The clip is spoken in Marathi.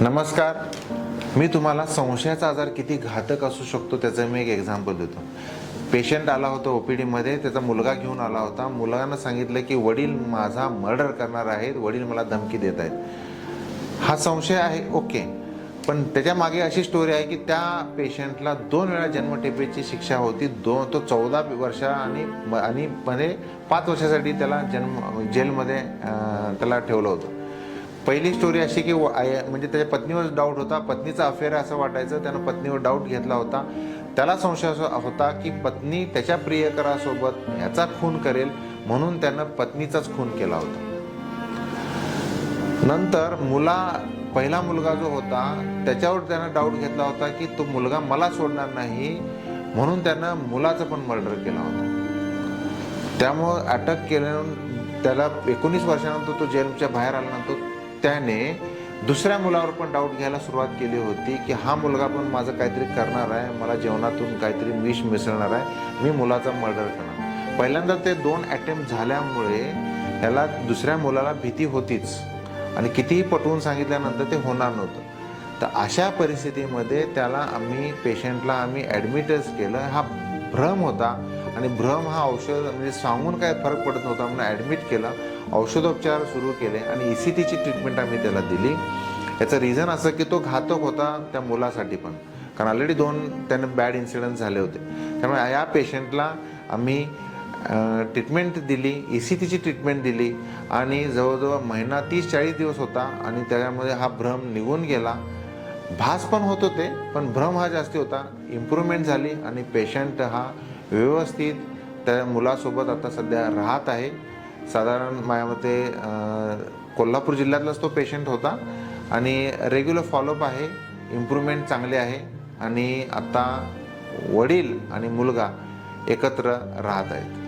नमस्कार. मी तुम्हाला संशयाचा आजार किती घातक असू शकतो त्याचं मी एक एक्झाम्पल देतो. पेशंट आला होता ओपीडीमध्ये, त्याचा मुलगा घेऊन आला होता. मुलानं सांगितलं की वडील माझा मर्डर करणार आहेत, वडील मला धमकी देत आहेत. हा संशय आहे, ओके. पण त्याच्या मागे अशी स्टोरी आहे की त्या पेशंटला 2 वेळा जन्मठेपेची शिक्षा होती. तो 14 वर्ष आणि 5 वर्षासाठी त्याला जेलमध्ये त्याला ठेवलं होतं. पहिली स्टोरी अशी की म्हणजे त्याच्या पत्नीवर डाऊट होता. पत्नीचा अफेअर आहे असं वाटायचं. त्यानं पत्नीवर डाऊट घेतला होता. त्याला संशय होता की पत्नी त्याच्या प्रियकरासोबत याचा खून करेल, म्हणून त्यानं पत्नीचाच खून केला होता. नंतर पहिला मुलगा जो होता त्याच्यावर त्यानं डाऊट घेतला होता की तो मुलगा मला सोडणार नाही, म्हणून त्यानं मुलाचं पण मर्डर केला होता. त्यामुळं अटक केल्यानं त्याला 19 वर्षानंतर तो जेलच्या बाहेर आल्यानंतर त्याने दुसऱ्या मुलावर पण डाऊट घ्यायला सुरुवात केली होती की हा मुलगा पण माझं काहीतरी करणार आहे, मला जेवणातून काहीतरी विष मिसळणार आहे, मी मुलाचा मर्डर करणार. पहिल्यांदा ते 2 अटेम्प्ट झाल्यामुळे त्याला दुसऱ्या मुलाला भीती होतीच आणि कितीही पटवून सांगितल्यानंतर ते होणार नव्हतं. तर अशा परिस्थितीमध्ये पेशंटला आम्ही ॲडमिटच केलं. हा भ्रम होता आणि भ्रम हा औषध म्हणजे सांगून काय फरक पडत नव्हता म्हणून ॲडमिट केलं. औषधोपचार सुरू केले आणि ECTची ट्रीटमेंट आम्ही त्याला दिली. याचं रिझन असं की तो घातक होता त्या मुलासाठी पण, कारण ऑलरेडी 2 त्याने बॅड इन्सिडेंट झाले होते. त्यामुळे या पेशंटला आम्ही ट्रीटमेंट दिली, ECTची ट्रीटमेंट दिली आणि जवळजवळ महिना 30-40 दिवस होता आणि त्याच्यामध्ये हा भ्रम निघून गेला. भास पण होत होते, पण भ्रम हा जास्ती होता. इम्प्रूव्हमेंट झाली आणि पेशंट हा व्यवस्थित त्या मुलासोबत आता सध्या राहत आहे. साधारण माझ्या मते कोल्हापूर जिल्ह्यातलाच तो पेशंट होता आणि रेग्युलर फॉलोअप आहे. इम्प्रूव्हमेंट चांगले आहे आणि आता वडील आणि मुलगा एकत्र राहत आहेत.